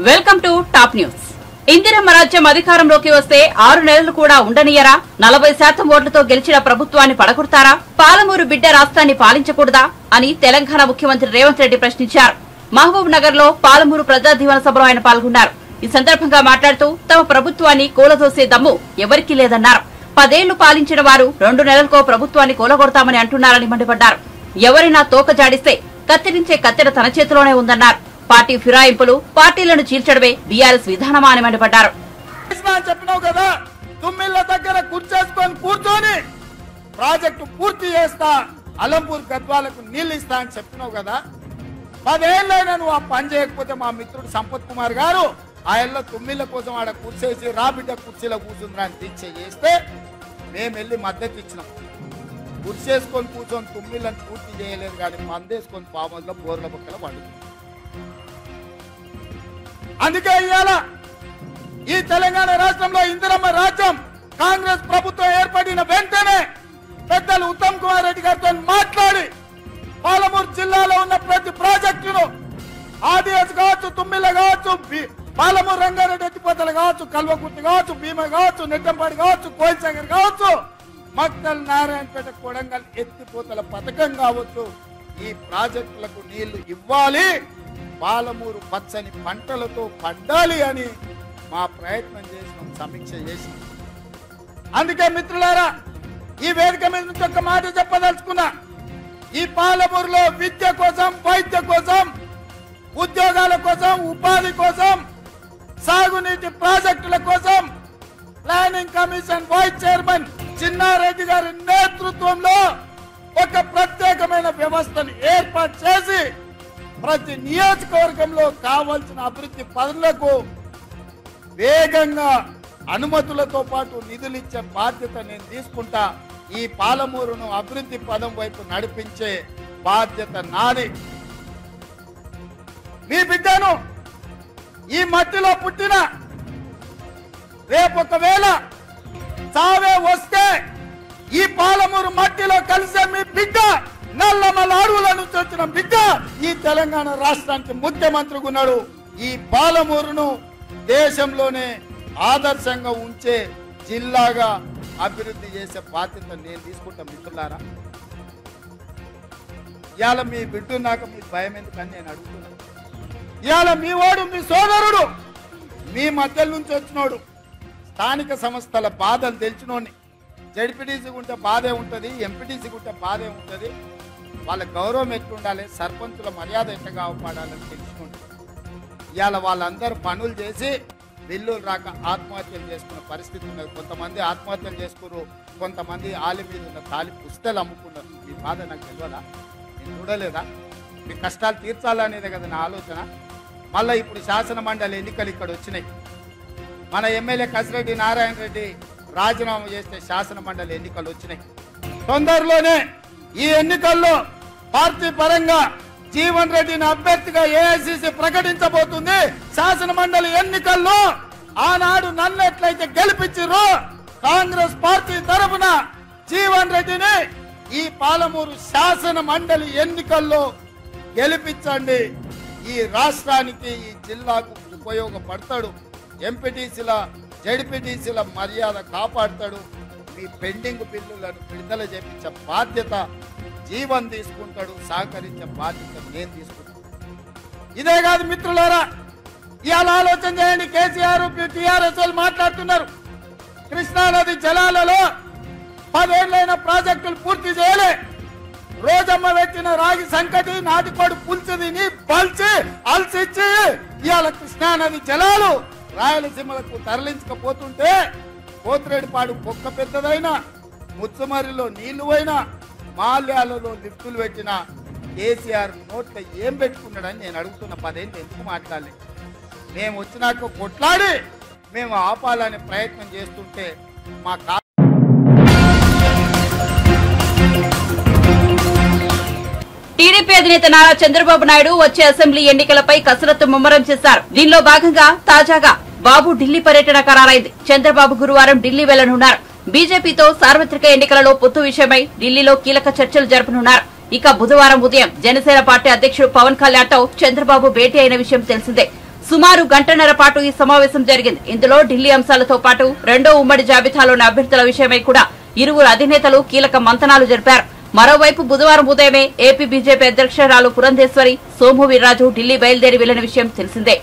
Welcome to top news. Indiramma రాజ్యం అధికారంలోకి వస్తే 6 నెలలు కూడా ఉండనియరా? 40% ఓట్లతో గెలిచిన ప్రభుత్వాన్ని పడగొడతారా? పాలమూరు బిడ్డ రాష్ట్రాన్ని పాలించకూడదా అని తెలంగాణ ముఖ్యమంత్రి రేవంత్ రెడ్డి ప్రశ్నించారు. మహబూబ్ నగర్ లో పాలమూరు ప్రజా దీవెన సభలో ఆయన పాల్గొన్నారు. ఈ సందర్భంగా మాట్లాడుతూ తమ ప్రభుత్వాన్ని కూలదోసే దమ్ము ఎవరికీ లేదన్నారు. 10 ఏళ్లు పాలించిన వారు 2 నెలలకో ప్రభుత్వాన్ని కూలగొడతామని అంటున్నారని మండిపడ్డారు. ఎవరైనా తోక జాడిస్తే కత్తిరించే కత్తెర తన చేతిలోనే ఉందన్నారు. పార్టీ ఫిరాయింపులు, పార్టీలను చీల్చడమే బీఆర్ఎస్ విధానమా అని మండిపడ్డారు. చెప్పినావు కదా, తుమ్మిళ్ళ దగ్గర కూర్చేసుకొని కూర్చొని ప్రాజెక్టు పూర్తి చేస్తా, అలంపూర్ గద్వాలకు నీళ్లు ఇస్తా అని చెప్పినావు కదా. 10 ఏళ్ళైనా నువ్వు ఆ పని చేయకపోతే మా మిత్రుడు సంపత్ కుమార్ గారు ఆయనలో తుమ్మిళ్ళ కోసం ఆడ కూర్చేసి రాబిడ్డ కుర్చీలో కూర్చుందిరా అని దీక్ష చేస్తే మేము వెళ్ళి మద్దతు ఇచ్చినాం. కూర్చేసుకొని కూర్చొని తుమ్మిళ్ళని పూర్తి చేయలేదు కానీ మందేసుకొని పాములో బోర్ల పక్కల పండుగ. అందుకే ఇవాళ ఈ తెలంగాణ రాష్ట్రంలో ఇందిరమ్మ రాజ్యం కాంగ్రెస్ ప్రభుత్వం ఏర్పడిన వెంటనే పెద్దలు ఉత్తమ్ కుమార్ రెడ్డి గారితో మాట్లాడి పాలమూరు జిల్లాలో ఉన్న ప్రతి ప్రాజెక్టును ఆదివాసి కావచ్చు, తుమ్మిళ్ళ కావచ్చు, పాలమూరు రంగారెడ్డి ఎత్తిపోతలు కావచ్చు, కల్వకుర్తి కావచ్చు, భీమ కావచ్చు, నెట్టంపాడి కావచ్చు, కోయిల్సాగర్ కావచ్చు, మక్తల్ నారాయణపేట కొడంగల్ ఎత్తిపోతల పథకం కావచ్చు, ఈ ప్రాజెక్టులకు నీళ్లు ఇవ్వాలి, పాలమూరు పచ్చని పంటలతో పండాలి అని మా ప్రయత్నం చేసినాం, సమీక్ష చేసినాం. అందుకే మిత్రులారా, ఈ వేదిక మీద నుంచి ఒక మాట చెప్పదలుచుకున్నా. ఈ పాలమూరులో విద్య కోసం, వైద్య కోసం, ఉద్యోగాల కోసం, ఉపాధి కోసం, సాగునీటి ప్రాజెక్టుల కోసం planning commission vice chairman Chinnareddy గారి నేతృత్వంలో ఒక ప్రత్యేకమైన వ్యవస్థను ఏర్పాటు చేసి ప్రతి నియోజకవర్గంలో కావాల్సిన అభివృద్ధి పనులకు వేగంగా అనుమతులతో పాటు నిధులు ఇచ్చే బాధ్యత నేను తీసుకుంటా. ఈ పాలమూరును అభివృద్ధి పదం వైపు నడిపించే బాధ్యత నాది. మీ బిడ్డను ఈ మట్టిలో పుట్టిన రేపు ఒకవేళ చావే వస్తే ఈ పాలమూరు మట్టిలో కలిసే మీ బిడ్డ నల్లమల అడవుల నుంచి వచ్చిన బిడ్డ ఈ తెలంగాణ రాష్ట్రానికి ముఖ్యమంత్రిగా ఉన్నాడు. ఈ పాలమూరును దేశంలోనే ఆదర్శంగా ఉంచే జిల్లాగా అభివృద్ధి చేసే బాధ్యత నేను తీసుకుంటా. మిత్రులారా, ఇవాళ మీ బిడ్డ నాకు మీ భయం ఎందుకని నేను అడుగుతున్నాను. ఇవాళ మీ వాడు, మీ సోదరుడు, మీ మధ్య నుంచి వచ్చినోడు, స్థానిక సంస్థల బాధలు తెలిసినోడిని, జడ్పీటీసీ ఉంటే బాధే ఉంటుంది, ఎంపీటీసీ ఉంటే బాధే ఉంటుంది, వాళ్ళ గౌరవం ఎట్లుండాలి, సర్పంచుల మర్యాద ఎట్లా కాపాడాలని తెలుసుకుంటారు. ఇవాళ వాళ్ళందరూ పనులు చేసి బిల్లులు రాక ఆత్మహత్యలు చేసుకున్న పరిస్థితి ఉన్నది. కొంతమంది ఆత్మహత్యలు చేసుకున్నారు, కొంతమంది ఆలి మీద ఉన్న తాలి పుస్తలు అమ్ముకున్నారు. మీ బాధ నాకు తెలియదా? నేను చూడలేదా? మీ కష్టాలు తీర్చాలనేదే కదా నా ఆలోచన. మళ్ళీ ఇప్పుడు శాసన మండలి ఎన్నికలు ఇక్కడ వచ్చినాయి. మన ఎమ్మెల్యే కసిరెడ్డి నారాయణ రెడ్డి రాజీనామా చేస్తే శాసన మండలి ఎన్నికలు వచ్చినాయి. తొందరలోనే ఈ ఎన్నికల్లో పార్టీ పరంగా జీవన్ రెడ్డిని అభ్యర్థిగా ఏఐసిసి ప్రకటించబోతుంది. శాసన మండలి ఎన్నికల్లో ఆనాడు నన్ను ఎట్లయితే గెలిపించారో కాంగ్రెస్ పార్టీ తరఫున జీవన్ రెడ్డిని ఈ పాలమూరు శాసన మండలి ఎన్నికల్లో గెలిపించండి. ఈ రాష్ట్రానికి, ఈ జిల్లాకు ఉపయోగపడతాడు. ఎంపీటీసీల, జడ్పీటీసీల మర్యాద కాపాడతాడు. మీ పెండింగ్ బిల్లులను విడుదల చేయించే బాధ్యత జీవన్ తీసుకుంటాడు, సహకరించే బాధ్యత నేను తీసుకుంటాను. ఇదే కాదు మిత్రులారా, ఇవాళ ఆలోచన చేయండి. కేసీఆర్, టీఆర్ఎస్ వాళ్ళు మాట్లాడుతున్నారు, కృష్ణానది జలాలలో 10 ఏళ్ళైన ప్రాజెక్టులు పూర్తి చేయలే. రోజమ్మ పెట్టిన రాగి సంకటి, నాటికోడు పులుసు తిని పల్చి అల్సిచ్చి ఇవాళ కృష్ణానది జలాలు రాయలసీమలకు తరలించకపోతుంటే పోతిరెడ్డిపాడు పొక్క పెద్దదైనా, ముచ్చుమరిలో నీళ్లు పోయినా, మాల్యాలలో లిఫ్టులు పెట్టిన కేసీఆర్ నోట్లో ఏం పెట్టుకున్నాడని నేను అడుగుతున్న. 10 ఏళ్ళు ఎందుకు మాట్లాడలే? మేము వచ్చినాక కొట్లాడి మేము ఆపాలనే ప్రయత్నం చేస్తుంటే మా టీడీపీ అధినేత నారా చంద్రబాబు నాయుడు వచ్చే అసెంబ్లీ ఎన్నికలపై కసరత్తు ముమ్మరం చేశారు. దీనిలో భాగంగా తాజాగా బాబు ఢిల్లీ పర్యటన ఖరారైంది. చంద్రబాబు గురువారం ఢిల్లీ వెళ్లనున్నారు. బీజేపీతో సార్వత్రిక ఎన్నికలలో పొత్తు విషయమై ఢిల్లీలో కీలక చర్చలు జరపనున్నారు. ఇక బుధవారం ఉదయం జనసేన పార్టీ అధ్యక్షుడు పవన్ కళ్యాణ్ తో చంద్రబాబు భేటీ అయిన విషయం తెలిసిందే. సుమారు గంటన్నర పాటు ఈ సమావేశం జరిగింది. ఇందులో ఢిల్లీ అంశాలతో పాటు రెండో ఉమ్మడి జాబితాలోని అభ్యర్థుల విషయమై కూడా ఇరువురు అధినేతలు కీలక మంతనాలు జరిపారు. మరోవైపు బుధవారం ఉదయమే ఏపీ బీజేపీ అధ్యక్షురాలు పురంధేశ్వరి, సోము వీర్రాజు ఢిల్లీ బయలుదేరి వెళ్లిన విషయం తెలిసిందే.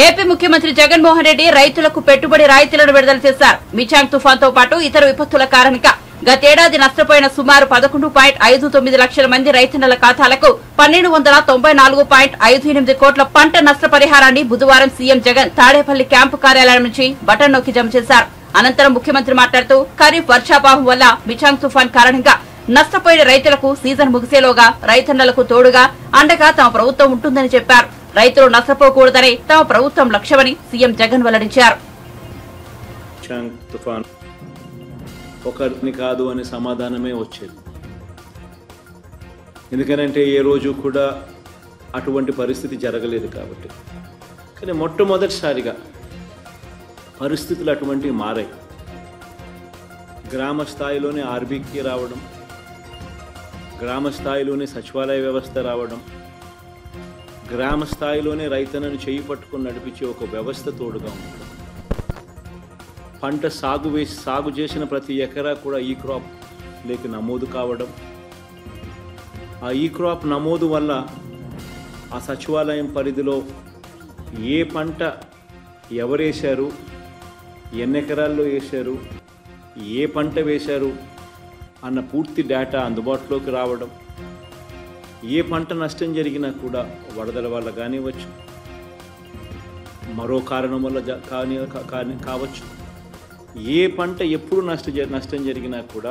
ఏపీ ముఖ్యమంత్రి జగన్మోహన్ రెడ్డి రైతులకు పెట్టుబడి రాయితీలను విడుదల చేశారు. మిచాంగ్ తుఫాన్తో పాటు ఇతర విపత్తుల కారణంగా గతేడాది నష్టపోయిన సుమారు 11.59 లక్షల మంది రైతన్నల ఖాతాలకు 1294.58 కోట్ల పంట నష్టపరిహారాన్ని బుధవారం సీఎం జగన్ తాడేపల్లి క్యాంపు కార్యాలయం నుంచి బటన్ నొక్కి జమ చేశారు. అనంతరం ముఖ్యమంత్రి మాట్లాడుతూ ఖరీఫ్ వర్షాభావం వల్ల మిచాంగ్ తుఫాన్ కారణంగా నష్టపోయిన రైతులకు సీజన్ ముగిసేలోగా రైతన్నలకు తోడుగా అండగా తమ ప్రభుత్వం ఉంటుందని చెప్పారు. రైతులు నష్టపోకూడదనే తమ ప్రభుత్వం లక్ష్యమని సీఎం జగన్ వెల్లడించారు. ఒకరిని కాదు అనే సమాధానమే వచ్చేది. ఎందుకనంటే ఏ రోజు కూడా అటువంటి పరిస్థితి జరగలేదు కాబట్టి. కానీ మొట్టమొదటిసారిగా పరిస్థితులు అటువంటివి మారాయి. గ్రామ స్థాయిలోనే ఆర్బీకే రావడం, గ్రామ స్థాయిలోనే సచివాలయ వ్యవస్థ రావడం, గ్రామ స్థాయిలోనే రైతన్నను చేయి పట్టుకుని నడిపించే ఒక వ్యవస్థ తోడుగా ఉంటుంది. పంట సాగు చేసిన ప్రతి ఎకరా కూడా ఈ క్రాప్ లేక నమోదు కావడం, ఆ ఈ క్రాప్ నమోదు వల్ల ఆ సచివాలయం పరిధిలో ఏ పంట ఎవరేశారు, ఎన్ని ఎకరాల్లో వేశారు, ఏ పంట వేశారు అన్న పూర్తి డేటా అందుబాటులోకి రావడం, ఏ పంట నష్టం జరిగినా కూడా వరదల వల్ల కానివ్వచ్చు, మరో కారణం వల్ల కావచ్చు, ఏ పంట ఎప్పుడు నష్టం జరిగినా కూడా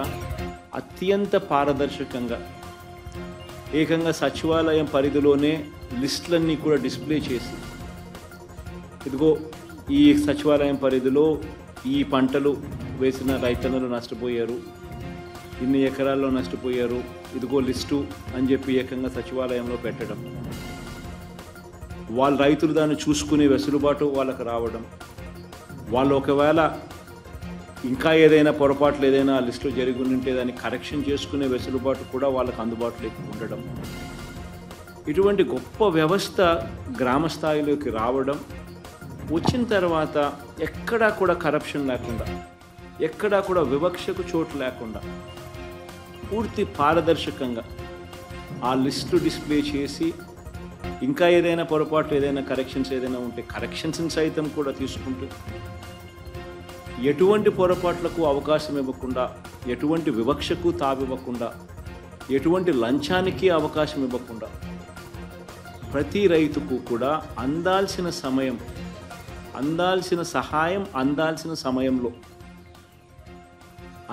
అత్యంత పారదర్శకంగా ఏకంగా సచివాలయం పరిధిలోనే లిస్టులన్నీ కూడా డిస్ప్లే చేసి, ఇదిగో ఈ సచివాలయం పరిధిలో ఈ పంటలు వేసిన రైతన్నలు నష్టపోయారు, ఇన్ని ఎకరాల్లో నష్టపోయారు, ఇదిగో లిస్టు అని చెప్పి ఏకంగా సచివాలయంలో పెట్టడం, వాళ్ళ రైతులు దాన్ని చూసుకునే వెసులుబాటు వాళ్ళకు రావడం, వాళ్ళు ఒకవేళ ఇంకా ఏదైనా పొరపాట్లు ఏదైనా లిస్టులో జరిగి ఉంటే దాన్ని కరెక్షన్ చేసుకునే వెసులుబాటు కూడా వాళ్ళకు అందుబాటులోకి ఉండడం, ఇటువంటి గొప్ప వ్యవస్థ గ్రామ స్థాయిలోకి రావడం, వచ్చిన తర్వాత ఎక్కడా కూడా కరప్షన్ లేకుండా, ఎక్కడా కూడా వివక్షకు చోటు లేకుండా పూర్తి పారదర్శకంగా ఆ లిస్టు డిస్ప్లే చేసి, ఇంకా ఏదైనా పొరపాటు ఏదైనా కరెక్షన్స్ ఏదైనా ఉంటే కరెక్షన్స్ని సైతం కూడా తీసుకుంటూ, ఎటువంటి పొరపాట్లకు అవకాశం ఇవ్వకుండా, ఎటువంటి వివక్షకు తావివ్వకుండా, ఎటువంటి లంచానికి అవకాశం ఇవ్వకుండా ప్రతి రైతుకు కూడా అందాల్సిన సమయం, అందాల్సిన సహాయం అందాల్సిన సమయంలో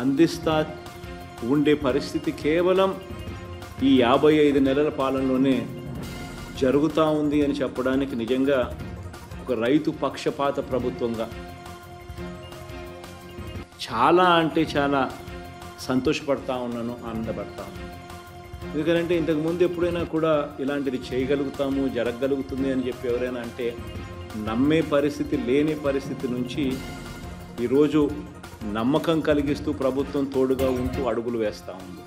అందిస్తా ఉండే పరిస్థితి కేవలం ఈ 55 నెలల పాలనలోనే జరుగుతూ ఉంది అని చెప్పడానికి నిజంగా ఒక రైతు పక్షపాత ప్రభుత్వంగా చాలా అంటే చాలా సంతోషపడతా ఉన్నాను, ఆనందపడతా ఉన్నాను. ఎందుకంటే ఇంతకుముందు ఎప్పుడైనా కూడా ఇలాంటిది చేయగలుగుతాము, జరగగలుగుతుంది అని చెప్పి ఎవరైనా అంటే నమ్మే పరిస్థితి లేని పరిస్థితి నుంచి ఈరోజు నమ్మకం కలిగిస్తూ ప్రభుత్వం తోడుగా ఉంటూ అడుగులు వేస్తూ ఉంది.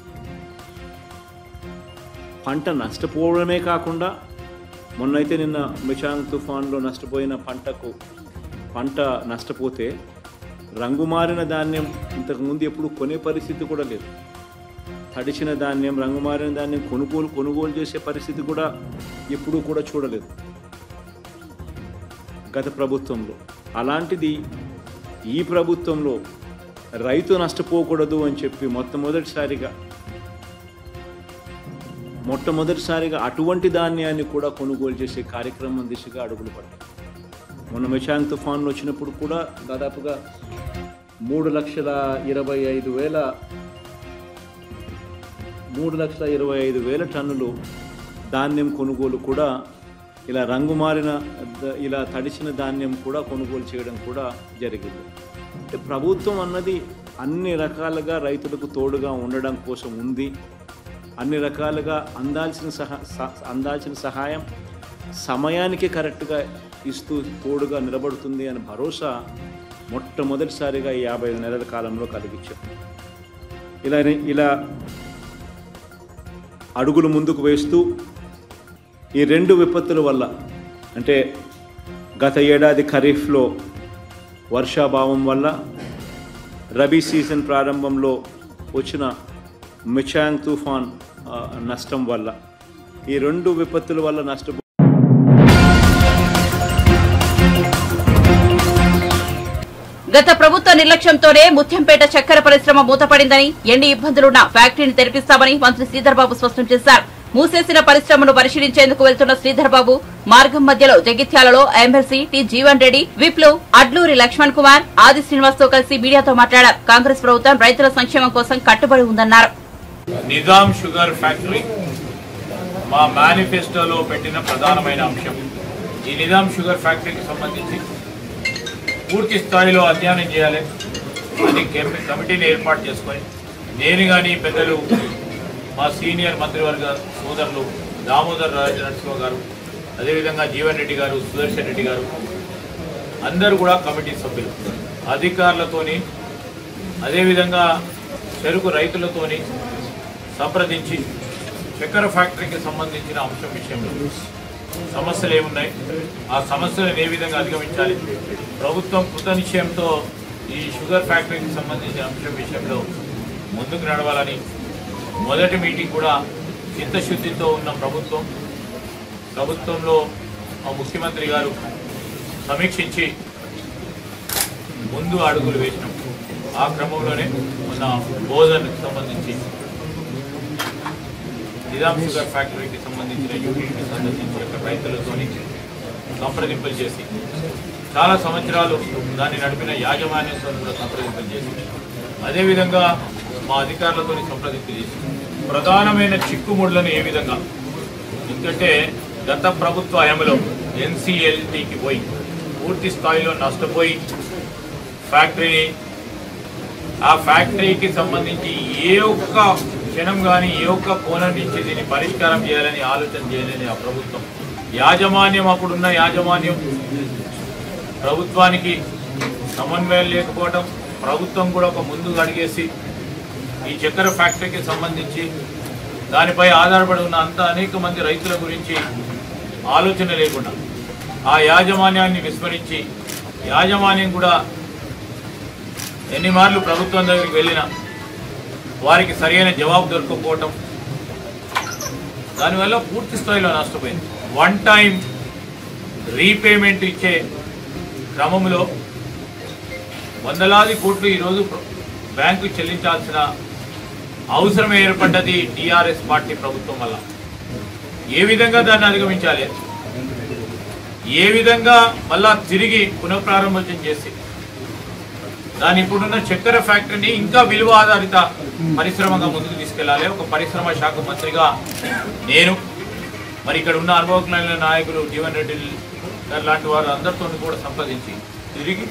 పంట నష్టపోవడమే కాకుండా మొన్నైతే నిన్న మిచాంగ్ తుఫాన్లో నష్టపోయిన పంట నష్టపోతే రంగుమారిన ధాన్యం ఇంతకుముందు ఎప్పుడు కొనే పరిస్థితి కూడా లేదు. తడిచిన ధాన్యం, రంగుమారిన ధాన్యం కొనుగోలు చేసే పరిస్థితి కూడా ఎప్పుడూ కూడా చూడలేదు గత ప్రభుత్వంలో. అలాంటిది ఈ ప్రభుత్వంలో రైతు నష్టపోకూడదు అని చెప్పి మొట్టమొదటిసారిగా అటువంటి ధాన్యాన్ని కూడా కొనుగోలు చేసే కార్యక్రమం దిశగా అడుగులు పడ్డాయి. మొన్న మిచాంగ్ తుఫాన్లు వచ్చినప్పుడు కూడా దాదాపుగా 3,25,000 టన్నులు ధాన్యం కొనుగోలు కూడా ఇలా రంగుమారిన ఇలా తడిచిన ధాన్యం కూడా కొనుగోలు చేయడం కూడా జరిగింది. అంటే ప్రభుత్వం అన్నది అన్ని రకాలుగా రైతులకు తోడుగా ఉండడం కోసం ఉంది. అన్ని రకాలుగా అందాల్సిన సహాయం సమయానికి కరెక్ట్గా ఇస్తూ తోడుగా నిలబడుతుంది అని భరోసా మొట్టమొదటిసారిగా ఈ 55 నెలల కాలంలో కలిగించారు. ఇలా అడుగులు ముందుకు వేస్తూ ఈ రెండు విపత్తుల వల్ల, అంటే గత ఏడాది ఖరీఫ్లో వర్షాభావం వల్ల, రబీ సీజన్ ప్రారంభంలో వచ్చిన మిచాంగ్ తుఫాన్ నష్టం వల్ల, ఈ రెండు విపత్తుల వల్ల నష్టపో గత ప్రభుత్వ నిర్లక్ష్యంతోనే ముత్యంపేట చక్కెర పరిశ్రమ మూతపడిందని, ఎన్ని ఇబ్బందులున్నా ఫ్యాక్టరీని తెరిపిస్తామని మంత్రి శ్రీధర్బాబు స్పష్టం చేశారు. మూసేసిన పరిశ్రమను పరిశీలించేందుకు వెళ్తున్న శ్రీధర్బాబు మార్గం మధ్యలో జగిత్యాలలో ఎమ్మెల్సీ టి జీవన్ రెడ్డి, విప్లు, అడ్లూరి లక్ష్మణ్ కుమార్, ఆది శ్రీనివాస్ తో కలిసి మీడియాతో మాట్లాడారు. కాంగ్రెస్ ప్రభుత్వం రైతుల సంక్షేమం కోసం కట్టుబడి ఉందన్నారు. నిజాం షుగర్ ఫ్యాక్టరీ మా మేనిఫెస్టోలో పెట్టిన ప్రధానమైన అంశం. ఈ నిజాం షుగర్ ఫ్యాక్టరీకి సంబంధించి పూర్తి స్థాయిలో అధ్యయనం చేయాలి అని కమిటీని ఏర్పాటు చేసుకొని, నేను కానీ పెద్దలు మా సీనియర్ మంత్రివర్గ సోదరులు దామోదర్ రాజనరసింహ గారు, అదేవిధంగా జీవన్ రెడ్డి గారు, సుదర్శన్ రెడ్డి గారు అందరూ కూడా కమిటీ సభ్యులు, అధికారులతోని అదేవిధంగా చెరుకు రైతులతోని సంప్రదించి చక్కెర ఫ్యాక్టరీకి సంబంధించిన అంశం విషయంలో సమస్యలు ఏమున్నాయి, ఆ సమస్యలను ఏ విధంగా అధిగమించాలి, ప్రభుత్వం కృత నిశ్చయంతో ఈ షుగర్ ఫ్యాక్టరీకి సంబంధించిన అంశం విషయంలో ముందుకు నడవాలని మొదటి మీటింగ్ కూడా చిత్తశుద్ధితో ఉన్న ప్రభుత్వంలో ముఖ్యమంత్రి గారు సమీక్షించి ముందు అడుగులు వేసినాం. ఆ క్రమంలోనే మన భోజనకు సంబంధించి నిజాం షుగర్ ఫ్యాక్టరీకి సంబంధించిన యూనిట్ని సందర్శించి అక్కడ రైతులతో సంప్రదింపులు చేసి, చాలా సంవత్సరాలు దాన్ని నడిపిన యాజమాన్యంతో కూడా సంప్రదింపులు చేసి, అదేవిధంగా మా అధికారులతో సంప్రదింపులు చేసి ప్రధానమైన చిక్కుముళ్లను ఏ విధంగా, ఎందుకంటే గత ప్రభుత్వ హయాంలో ఎన్సీఎల్టీకి పోయి పూర్తి స్థాయిలో నష్టపోయి ఆ ఫ్యాక్టరీకి సంబంధించి ఏ ఒక్క క్షణం కానీ ఏ ఒక్క కోణం నుంచి దీన్ని పరిష్కారం చేయాలని ఆలోచన చేయలేని ఆ ప్రభుత్వం యాజమాన్యం, అప్పుడున్న యాజమాన్యం ప్రభుత్వానికి సమన్వయం లేకపోవడం, ప్రభుత్వం కూడా ఒక ముందుకు అడిగేసి ఈ చక్కెర ఫ్యాక్టరీకి సంబంధించి దానిపై ఆధారపడి ఉన్న అనేక మంది రైతుల గురించి ఆలోచన లేకుండా ఆ యాజమాన్యాన్ని విస్మరించి, యాజమాన్యం కూడా ఎన్ని మార్లు ప్రభుత్వం దగ్గరికి వెళ్ళినా వారికి సరైన జవాబు దొరకకపోవటం, దానివల్ల పూర్తి స్థాయిలో నష్టపోయింది. వన్ టైం రీపేమెంట్ ఇచ్చే క్రమంలో వందలాది కోట్లు ఈరోజు బ్యాంకు చెల్లించాల్సిన అవసరం ఏర్పడ్డది టీఆర్ఎస్ పార్టీ ప్రభుత్వం వల్ల. ఏ విధంగా దాన్ని అధిగమించాలి, ఏ విధంగా మళ్ళా తిరిగి పునఃప్రారంభోచన చేసి దాని ఇప్పుడున్న చక్కెర ఫ్యాక్టరీని ఇంకా విలువ ఆధారిత పరిశ్రమగా ముందుకు తీసుకెళ్లాలి. ఒక పరిశ్రమ శాఖ మంత్రిగా నేను మరి ఇక్కడ ఉన్న అనుభవజ్ఞులైన నాయకులు జీవన్ రెడ్డి గారు లాంటి వారు అందరితో కూడా సంప్రదించి తిరిగి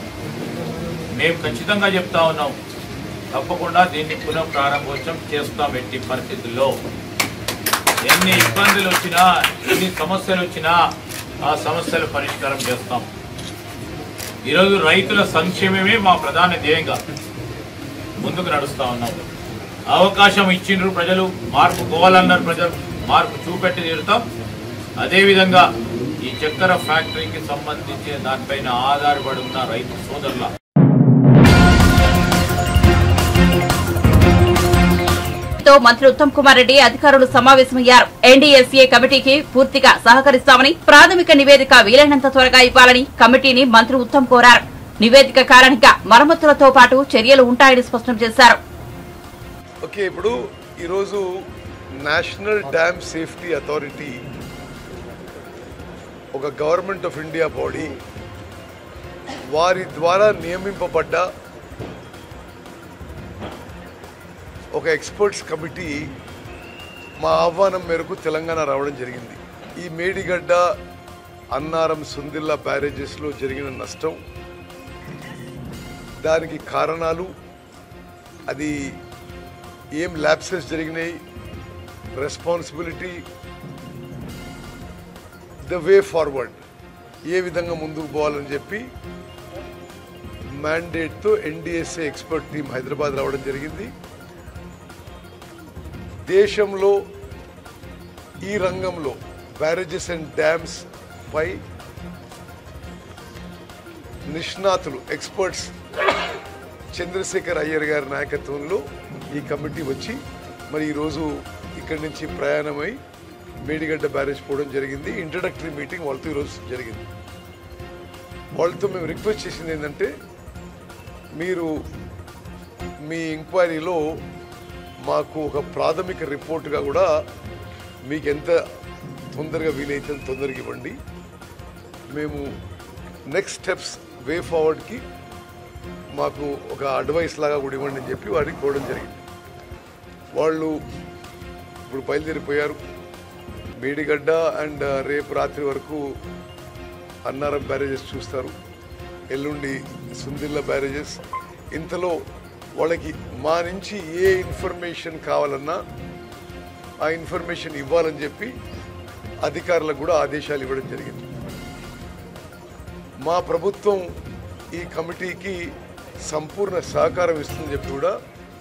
మేము ఖచ్చితంగా చెప్తా ఉన్నాం, తప్పకుండా దీన్ని పునఃప్రారంభోత్సవం చేస్తాం. ఎట్టి పరిస్థితుల్లో ఎన్ని ఇబ్బందులు వచ్చినా, ఎన్ని సమస్యలు వచ్చినా ఆ సమస్యలు పరిష్కారం చేస్తాం. ఈరోజు రైతుల సంక్షేమమే మా ప్రధాన ధ్యేయంగా ముందుకు నడుస్తూ ఉన్నాం. అవకాశం ఇచ్చిండ్రు ప్రజలు, మార్పు పోవాలన్నారు ప్రజలు, మార్పు చూపెట్టి తీరుతాం. అదేవిధంగా ఈ చక్కెర ఫ్యాక్టరీకి సంబంధించిన దానిపైన ఆధారపడి ఉన్న రైతు సోదరుల మంత్రి ఉత్తమ్ కుమార్ రెడ్డి అధికారులు సమావేశమయ్యారు. ఎన్డీఎస్ఏ కమిటీకి పూర్తిగా సహకరిస్తామని, ప్రాథమిక నివేదిక వీలైనంత త్వరగా ఇవ్వాలని కమిటీని మంత్రి ఉత్తమ్ కోరారు. నివేదిక కారణంగా మరమ్మతులతో పాటు చర్యలు ఉంటాయని స్పష్టం చేశారు. ఓకే, ఇప్పుడు ఈరోజు నేషనల్ డ్యామ్ సేఫ్టీ అథారిటీ ఒక గవర్నమెంట్ ఆఫ్ ఇండియా బాడీ, వారి ద్వారా నియమింపబడ్డ ఒక ఎక్స్పర్ట్స్ కమిటీ మా ఆహ్వానం మేరకు తెలంగాణ రావడం జరిగింది. ఈ మేడిగడ్డ, అన్నారం, సుందిల్లా బ్యారేజెస్లో జరిగిన నష్టం, దానికి కారణాలు, అది ఏం ల్యాప్సెస్ జరిగినాయి, రెస్పాన్సిబిలిటీ, ద వే ఫార్వర్డ్, ఏ విధంగా ముందుకు పోవాలని చెప్పి మ్యాండేట్తో ఎన్డీఎస్ఏ ఎక్స్పర్ట్ టీం హైదరాబాద్ రావడం జరిగింది. దేశంలో ఈ రంగంలో బ్యారేజెస్ అండ్ డ్యామ్స్ పై నిష్ణాతులు ఎక్స్పర్ట్స్ చంద్రశేఖర్ అయ్యర్ గారి నాయకత్వంలో ఈ కమిటీ వచ్చి మరి ఈరోజు ఇక్కడి నుంచి ప్రయాణమై మేడిగడ్డ బ్యారేజ్ పోవడం జరిగింది. ఇంట్రడక్టరీ మీటింగ్ వాళ్ళతో ఈరోజు జరిగింది. వాళ్ళతో మేము రిక్వెస్ట్ చేసింది ఏంటంటే మీరు మీ ఎంక్వైరీలో మాకు ఒక ప్రాథమిక రిపోర్టుగా కూడా మీకు ఎంత తొందరగా వీలైతే తొందరగా ఇవ్వండి. మేము నెక్స్ట్ స్టెప్స్ వే ఫార్వర్డ్కి మాకు ఒక అడ్వైస్ లాగా కూడా ఇవ్వండి అని చెప్పి వారికి కోవడం జరిగింది. వాళ్ళు ఇప్పుడు బయలుదేరిపోయారు. మేడిగడ్డ అండ్ రేపు రాత్రి వరకు అన్నారం బ్యారేజెస్ చూస్తారు, ఎల్లుండి సుందిల్ల బ్యారేజెస్. ఇంతలో వాళ్ళకి మా నుంచి ఏ ఇన్ఫర్మేషన్ కావాలన్నా ఆ ఇన్ఫర్మేషన్ ఇవ్వాలని చెప్పి అధికారులకు కూడా ఆదేశాలు ఇవ్వడం జరిగింది. మా ప్రభుత్వం ఈ కమిటీకి సంపూర్ణ సహకారం ఇస్తుందని చెప్పి కూడా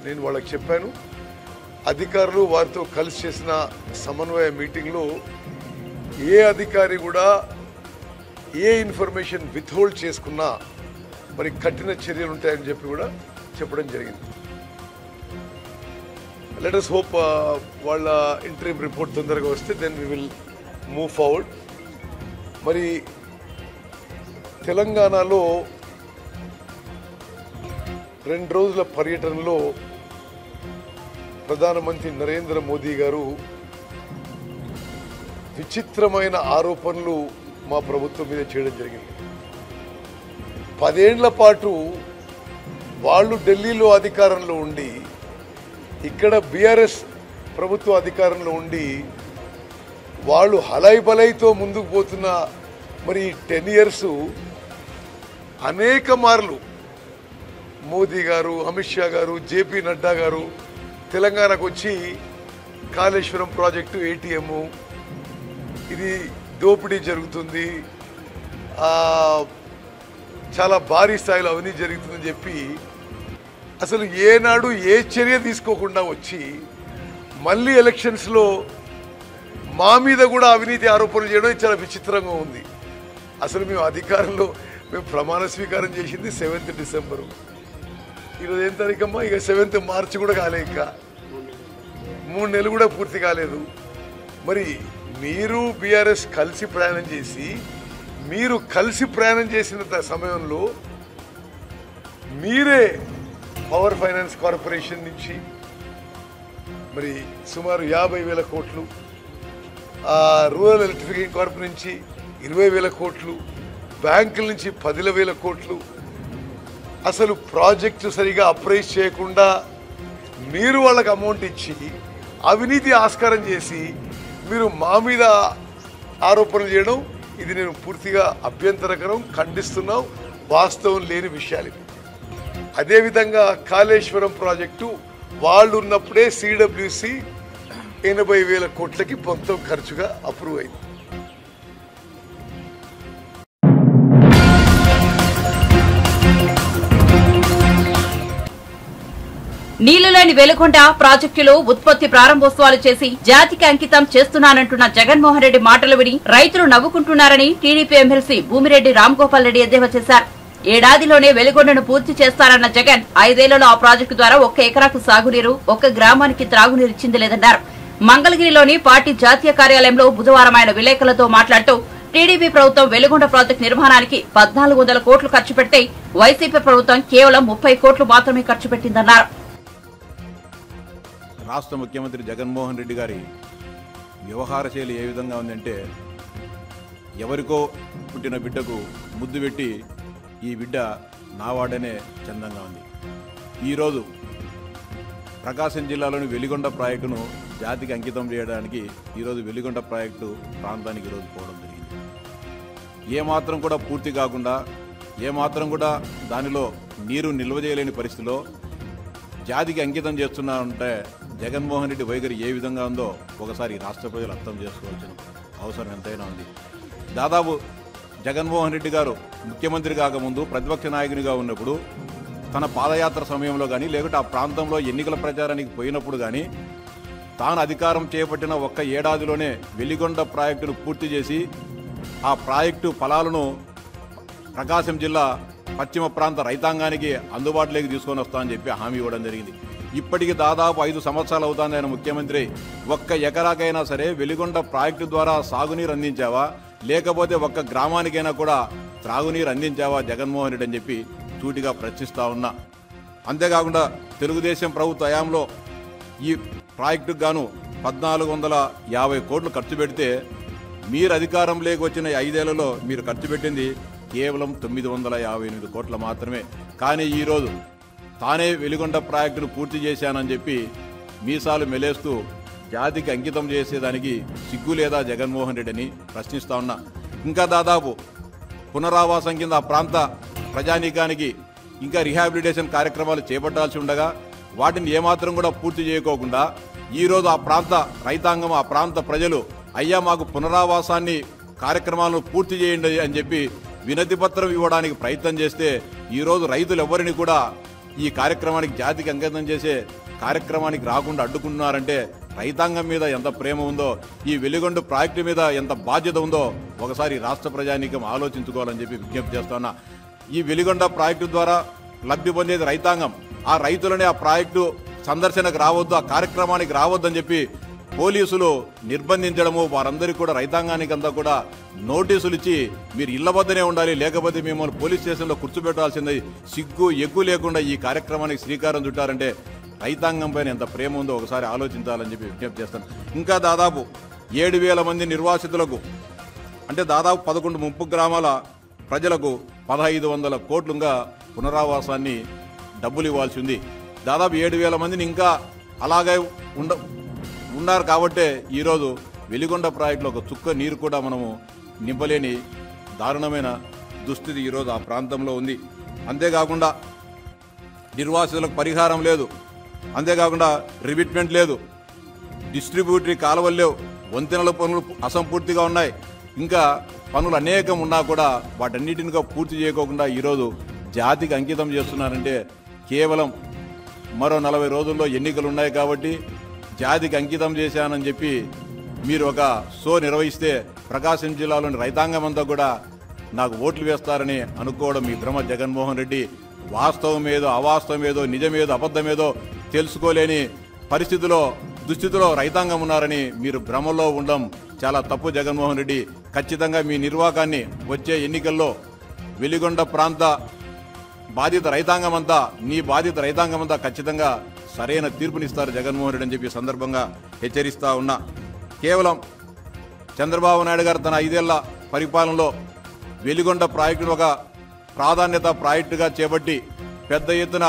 నేను వాళ్ళకి చెప్పాను. అధికారులు వారితో కలిసి చేసిన సమన్వయ మీటింగ్లో ఏ అధికారి కూడా ఏ ఇన్ఫర్మేషన్ విత్హోల్డ్ చేసుకున్నా మరి కఠిన చర్యలు ఉంటాయని చెప్పి కూడా చెప్పడం జరిగింది. లెట్ us హోప్ వాళ్ళ ఇంటరీమ్ రిపోర్ట్ తొందరగా వస్తే then we will move forward. మరి తెలంగాణలో 2 రోజుల పర్యటనలో ప్రధానమంత్రి నరేంద్ర మోదీ గారు విచిత్రమైన ఆరోపణలు మా ప్రభుత్వం మీద చేయడం జరిగింది. 10 ఏళ్ల పాటు వాళ్ళు ఢిల్లీలో అధికారంలో ఉండి ఇక్కడ బీఆర్ఎస్ ప్రభుత్వ అధికారంలో ఉండి వాళ్ళు హలై బలైతో ముందుకు పోతున్న మరి 10 ఇయర్స్ అనేక మార్లు మోదీ గారు, అమిత్ షా గారు, జేపీ నడ్డా గారు తెలంగాణకు వచ్చి కాళేశ్వరం ప్రాజెక్టు ఏటీఎం ఇది దోపిడీ జరుగుతుంది, చాలా భారీ స్థాయిలో అవినీతి జరుగుతుందని చెప్పి అసలు ఏనాడు ఏ చర్య తీసుకోకుండా వచ్చి మళ్ళీ ఎలక్షన్స్లో మా మీద కూడా అవినీతి ఆరోపణలు చేయడం చాలా విచిత్రంగా ఉంది. అసలు మేము అధికారంలో మేము ప్రమాణ స్వీకారం చేసింది 7th డిసెంబరు. ఈరోజు ఏం తారీఖమ్మా? ఇక 7th మార్చి కూడా కాలే, ఇంకా 3 నెలలు కూడా పూర్తి కాలేదు. మరి మీరు బీఆర్ఎస్ కలిసి ప్రయాణం చేసి మీరు కలిసి ప్రయాణం చేసిన సమయంలో మీరే పవర్ ఫైనాన్స్ కార్పొరేషన్ నుంచి మరి సుమారు 50,000 కోట్లు, రూరల్ ఎలక్ట్రిఫికేషన్ కార్పొరేషన్ నుంచి 20,000 కోట్లు, బ్యాంకుల నుంచి 10,000 కోట్లు, అసలు ప్రాజెక్టు సరిగా అప్రైజ్ చేయకుండా మీరు వాళ్ళకి అమౌంట్ ఇచ్చి అవినీతి ఆస్కారం చేసి మీరు మా మీద ఆరోపణలు చేయడం ఇది నేను పూర్తిగా అభ్యంతరకరం, ఖండిస్తున్నాం. వాస్తవం లేని విషయాలు. అదేవిధంగా కాళేశ్వరం ప్రాజెక్టు వాళ్ళు ఉన్నప్పుడే సిడబ్ల్యూసి 80,000 కోట్లకి మొత్తం ఖర్చుగా అప్రూవ్ అయింది. నీళ్లులేని వెలుగొండ ప్రాజెక్టులో ఉత్పత్తి ప్రారంభోత్సవాలు చేసి జాతికి అంకితం చేస్తున్నానంటున్న జగన్మోహన్ రెడ్డి మాటలు విని రైతులు నవ్వుకుంటున్నారని టీడీపీ ఎమ్మెల్సీ భూమిరెడ్డి రాంగోపాల్ రెడ్డి ఎద్దేవా చేశారు. ఏడాదిలోనే వెలుగొండను పూర్తి చేస్తారన్న జగన్ 5 ఏళ్లలో ఆ ప్రాజెక్టు ద్వారా 1 ఎకరాకు సాగునీరు, 1 గ్రామానికి త్రాగునీరు ఇచ్చింది లేదన్నారు. మంగళగిరిలోని పార్టీ జాతీయ కార్యాలయంలో బుధవారం ఆయన విలేకరులతో మాట్లాడుతూ టీడీపీ ప్రభుత్వం వెలుగొండ ప్రాజెక్టు నిర్మాణానికి 1,400 కోట్లు ఖర్చు పెడితే వైసీపీ ప్రభుత్వం కేవలం 30 కోట్లు మాత్రమే ఖర్చు పెట్టిందన్నారు. రాష్ట్ర ముఖ్యమంత్రి జగన్మోహన్ రెడ్డి గారి వ్యవహార శైలి ఏ విధంగా ఉందంటే ఎవరికో పుట్టిన బిడ్డకు ముద్దు పెట్టి ఈ బిడ్డ నావాడనే చందంగా ఉంది. ఈరోజు ప్రకాశం జిల్లాలోని వెలిగొండ ప్రాజెక్టును జాతికి అంకితం చేయడానికి ఈరోజు వెలిగొండ ప్రాజెక్టు ప్రాంతానికి ఈరోజు పోవడం జరిగింది. ఏమాత్రం కూడా పూర్తి కాకుండా ఏమాత్రం కూడా దానిలో నీరు నిల్వ చేయలేని పరిస్థితిలో జాతికి అంకితం చేస్తున్నారంటే జగన్మోహన్ రెడ్డి వైఖరి ఏ విధంగా ఉందో ఒకసారి రాష్ట్ర ప్రజలు అర్థం చేసుకోవాల్సిన అవసరం ఎంతైనా ఉంది. దాదాపు జగన్మోహన్ రెడ్డి గారు ముఖ్యమంత్రి కాకముందు ప్రతిపక్ష నాయకునిగా ఉన్నప్పుడు తన పాదయాత్ర సమయంలో కానీ లేకుంటే ఆ ప్రాంతంలో ఎన్నికల ప్రచారానికి పోయినప్పుడు కానీ తాను అధికారం చేపట్టిన ఒక్క ఏడాదిలోనే వెలిగొండ ప్రాజెక్టును పూర్తి చేసి ఆ ప్రాజెక్టు ఫలాలను ప్రకాశం జిల్లా పశ్చిమ ప్రాంత రైతాంగానికి అందుబాటులోకి తీసుకొని వస్తామని చెప్పి హామీ ఇవ్వడం జరిగింది. ఇప్పటికి దాదాపు 5 సంవత్సరాలు అవుతుంది ఆయన ముఖ్యమంత్రి. ఒక్క ఎకరాకైనా సరే వెలిగొండ ప్రాజెక్టు ద్వారా సాగునీరు అందించావా, లేకపోతే ఒక్క గ్రామానికైనా కూడా త్రాగునీరు అందించావా జగన్మోహన్ రెడ్డి అని చెప్పి సూటిగా ప్రశ్నిస్తా ఉన్నా. అంతేకాకుండా తెలుగుదేశం ప్రభుత్వ హయాంలో ఈ ప్రాజెక్టుకు గాను 1450 కోట్లు ఖర్చు పెడితే మీరు అధికారంలోకి వచ్చిన 5 ఏళ్లలో మీరు ఖర్చు పెట్టింది కేవలం 958 కోట్ల మాత్రమే. కానీ ఈరోజు తానే వెలిగొండ ప్రాజెక్టును పూర్తి చేశానని చెప్పి మీసాలు మెలేస్తూ జాతికి అంకితం చేసేదానికి సిగ్గు లేదా జగన్మోహన్ రెడ్డి అని ప్రశ్నిస్తా ఉన్నా. ఇంకా దాదాపు పునరావాసం కింద ఆ ప్రాంత ప్రజానీకానికి ఇంకా రిహాబిలిటేషన్ కార్యక్రమాలు చేపట్టాల్సి ఉండగా వాటిని ఏమాత్రం కూడా పూర్తి చేయకోకుండా ఈరోజు ఆ ప్రాంత రైతాంగం, ఆ ప్రాంత ప్రజలు అయ్యా మాకు పునరావాసాన్ని కార్యక్రమాలను పూర్తి చేయండి అని చెప్పి వినతి పత్రం ఇవ్వడానికి ప్రయత్నం చేస్తే ఈరోజు రైతులు ఎవరిని కూడా ఈ కార్యక్రమానికి జాతికి అంకితం చేసే కార్యక్రమానికి రాకుండా అడ్డుకుంటున్నారంటే రైతాంగం మీద ఎంత ప్రేమ ఉందో, ఈ వెలిగొండ ప్రాజెక్టు మీద ఎంత బాధ్యత ఉందో ఒకసారి రాష్ట్ర ప్రజానీకం ఆలోచించుకోవాలని చెప్పి విజ్ఞప్తి చేస్తున్నా. ఈ వెలిగొండ ప్రాజెక్టు ద్వారా లబ్ధి పొందేది రైతాంగం. ఆ రైతులని ఆ ప్రాజెక్టు సందర్శనకు రావద్దు, ఆ కార్యక్రమానికి రావద్దని చెప్పి పోలీసులు నిర్బంధించడము, వారందరికీ కూడా రైతాంగానికి అంతా కూడా నోటీసులు ఇచ్చి మీరు ఇళ్ల వద్దనే ఉండాలి, లేకపోతే మిమ్మల్ని పోలీస్ స్టేషన్లో కూర్చోబెట్టాల్సింది, సిగ్గు ఎగ్గు లేకుండా ఈ కార్యక్రమానికి శ్రీకారం చుట్టారంటే రైతాంగం పైన ఎంత ప్రేమ ఉందో ఒకసారి ఆలోచించాలని చెప్పి విజ్ఞప్తి చేస్తాను. ఇంకా దాదాపు 7,000 మంది నిర్వాసితులకు, అంటే దాదాపు 11 ముంపు గ్రామాల ప్రజలకు 1,500 కోట్లుగా పునరావాసాన్ని డబ్బులు ఇవ్వాల్సి ఉంది. దాదాపు 7,000 మందిని ఇంకా అలాగే ఉన్నారు కాబట్టే ఈరోజు వెలిగొండ ప్రాజెక్టులో ఒక చుక్క నీరు కూడా మనము నింపలేని దారుణమైన దుస్థితి ఈరోజు ఆ ప్రాంతంలో ఉంది. అంతేకాకుండా నిర్వాసితులకు పరిహారం లేదు, అంతేకాకుండా రిమిట్మెంట్ లేదు, డిస్ట్రిబ్యూటరీ కాలువలు లేవు, వంతెనల పనులు అసంపూర్తిగా ఉన్నాయి, ఇంకా పనులు అనేకం ఉన్నా కూడా వాటన్నిటిని పూర్తి చేయకోకుండా ఈరోజు జాతికి అంకితం చేస్తున్నారంటే కేవలం మరో 40 రోజుల్లో ఎన్నికలు ఉన్నాయి కాబట్టి జాతికి అంకితం చేశానని చెప్పి మీరు ఒక షో నిర్వహిస్తే ప్రకాశం జిల్లాలోని రైతాంగం అంతా కూడా నాకు ఓట్లు వేస్తారని అనుకోవడం మీ భ్రమ జగన్మోహన్ రెడ్డి. వాస్తవమేదో అవాస్తవమేదో నిజమేదో అబద్ధమేదో తెలుసుకోలేని దుస్థితిలో రైతాంగం ఉన్నారని మీరు భ్రమలో ఉండడం చాలా తప్పు జగన్మోహన్ రెడ్డి. ఖచ్చితంగా మీ నిర్వాకాన్ని వచ్చే ఎన్నికల్లో వెలిగొండ ప్రాంత బాధిత రైతాంగమంతా, నీ బాధిత రైతాంగమంతా ఖచ్చితంగా సరైన తీర్పునిస్తారు జగన్మోహన్ రెడ్డి అని చెప్పి సందర్భంగా హెచ్చరిస్తా ఉన్నా. కేవలం చంద్రబాబు నాయుడు గారు తన 5 ఏళ్ల పరిపాలనలో వెలిగొండ ప్రాజెక్టును ఒక ప్రాధాన్యత ప్రాజెక్టుగా చేపట్టి పెద్ద ఎత్తున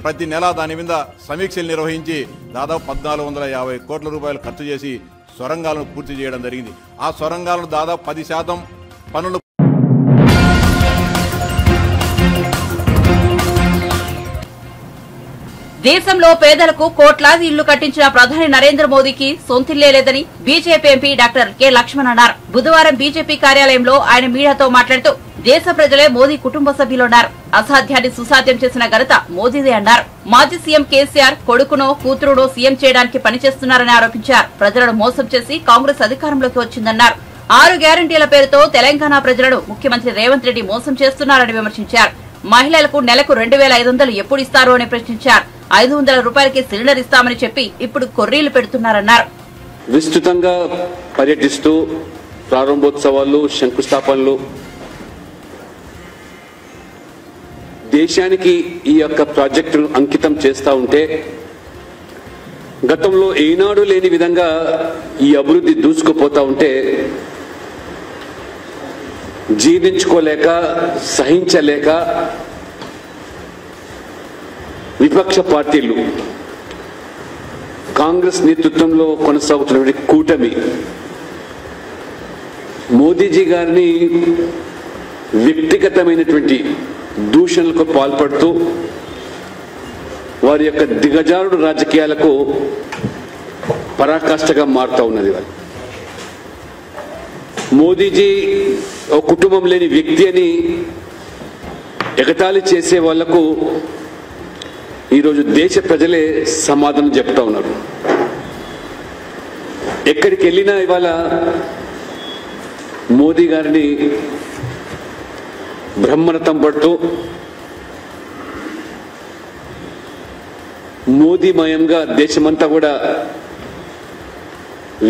ప్రతి నెల దాని మీద సమీక్షలు నిర్వహించి దాదాపు 1,450 కోట్ల రూపాయలు ఖర్చు చేసి సొరంగాలను పూర్తి చేయడం జరిగింది. ఆ సొరంగాలను దాదాపు 10% పనులు దేశంలో పేదలకు కోట్లాది ఇళ్లు కట్టించిన ప్రధాని నరేంద్ర మోదీకి సొంతిల్లే లేదని BJP MP doctor K Laxman అన్నారు. బుధవారం బీజేపీ కార్యాలయంలో ఆయన మీడియాతో మాట్లాడుతూ దేశ ప్రజలే మోదీ కుటుంబ సభ్యులున్నారు, అసాధ్యాన్ని సుసాధ్యం చేసిన ఘనత మోదీదే అన్నారు. మాజీ సీఎం కేసీఆర్ కొడుకునో కూతురునో సీఎం చేయడానికి పనిచేస్తున్నారని ఆరోపించారు. ప్రజలను మోసం చేసి కాంగ్రెస్ అధికారంలోకి వచ్చిందన్నారు. 6 గ్యారంటీల పేరుతో తెలంగాణ ప్రజలను ముఖ్యమంత్రి రేవంత్ రెడ్డి మోసం చేస్తున్నారని విమర్శించారు. మహిళలకు నెలకు 2,500 ఎప్పుడు ఇస్తారు అని ప్రశ్నించారు. 500 రూపాయలకి సిలిండర్ ఇస్తామని చెప్పి ఇప్పుడు కొర్రీలు పెడుతున్నారన్నారు. విస్తృతంగా పర్యటిస్తూ ప్రారంభోత్సవాలు, శంకుస్థాపనలు, దేశానికి ఈ యొక్క ప్రాజెక్టును అంకితం చేస్తూ ఉంటే గతంలో ఏనాడు లేని విధంగా ఈ అభివృద్ధి దూసుకుపోతూ ఉంటే జీర్ణించుకోలేక, సహించలేక విపక్ష పార్టీలు, కాంగ్రెస్ నేతృత్వంలో కొనసాగుతున్నటువంటి కూటమి మోదీజీ గారిని వ్యక్తిగతమైనటువంటి దూషణలకు పాల్పడుతూ వారి యొక్క దిగజారుడు రాజకీయాలకు పరాకాష్ఠగా మారుతూ ఉన్నది. మోదీజీ ఒక కుటుంబం లేని వ్యక్తి అని ఎగతాళి చేసే వాళ్లకు ఈరోజు దేశ ప్రజలే సమాధానం చెప్తా ఉన్నారు. ఎక్కడికి వెళ్ళినా ఇవాళ మోదీ గారిని బ్రహ్మరథం పడుతూ మోదీమయంగా దేశమంతా కూడా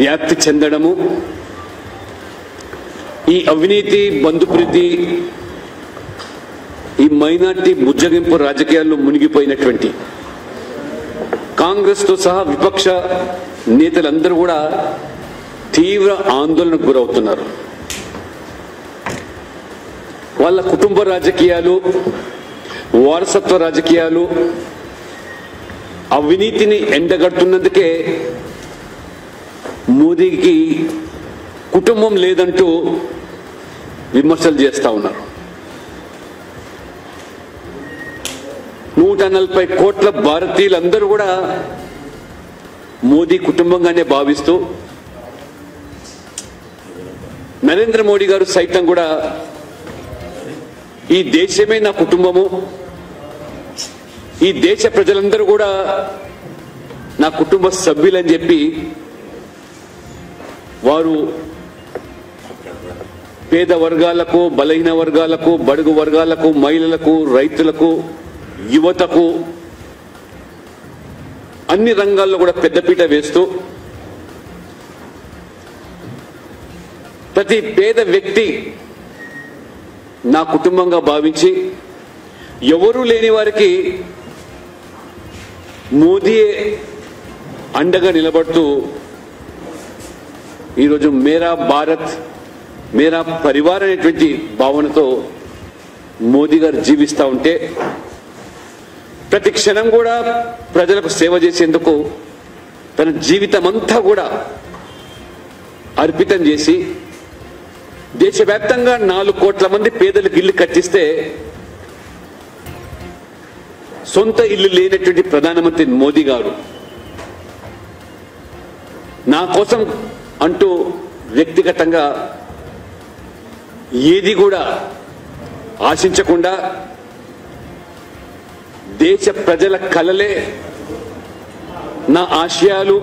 వ్యాప్తి చెందడము, ఈ అవినీతి, బంధుప్రీతి, ఈ మైనార్టీ బుజ్జగింపు రాజకీయాల్లో మునిగిపోయినటువంటి కాంగ్రెస్తో సహా విపక్ష నేతలందరూ కూడా తీవ్ర ఆందోళనకు గురవుతున్నారు. వాళ్ళ కుటుంబ రాజకీయాలు, వారసత్వ రాజకీయాలు, అవినీతిని ఎండగడుతున్నందుకే మోదీకి కుటుంబం లేదంటూ విమర్శలు చేస్తా ఉన్నారు. 140 కోట్ల భారతీయులందరూ కూడా మోదీ కుటుంబంగానే భావిస్తూ, నరేంద్ర మోడీ గారు సైతం కూడా ఈ దేశమే నా కుటుంబము, ఈ దేశ ప్రజలందరూ కూడా నా కుటుంబ సభ్యులని చెప్పి వారు పేద వర్గాలకు, బలహీన వర్గాలకు, బడుగు వర్గాలకు, మహిళలకు, రైతులకు, యువతకు అన్ని రంగాల్లో కూడా పెద్దపీట వేస్తూ ప్రతి పేద వ్యక్తి నా కుటుంబంగా భావించి ఎవరూ లేని వారికి మోదీ అండగా నిలబడుతూ ఈరోజు మేరా భారత్ మేరా పరివార్ అనేటువంటి భావనతో మోదీ గారు జీవిస్తూ ఉంటే, ప్రతి క్షణం కూడా ప్రజలకు సేవ చేసేందుకు తన జీవితం అంతా కూడా అర్పితం చేసి దేశవ్యాప్తంగా 4 కోట్ల మంది పేదలకు ఇల్లు కట్టిస్తే సొంత ఇల్లు లేనటువంటి ప్రధానమంత్రి మోదీ గారు నా కోసం అంటూ వ్యక్తిగతంగా ఏది కూడా ఆశించకుండా దేశ ప్రజల కలలే నా ఆశయాలు,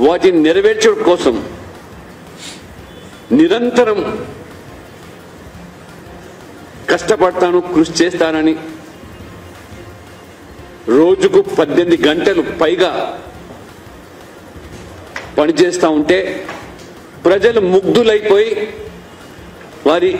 వాటిని నెరవేర్చడం కోసం నిరంతరం కష్టపడతాను, కృషి చేస్తానని రోజుకు 18 గంటలు పైగా పనిచేస్తూ ఉంటే ప్రజలు ముగ్ధులైపోయి వారి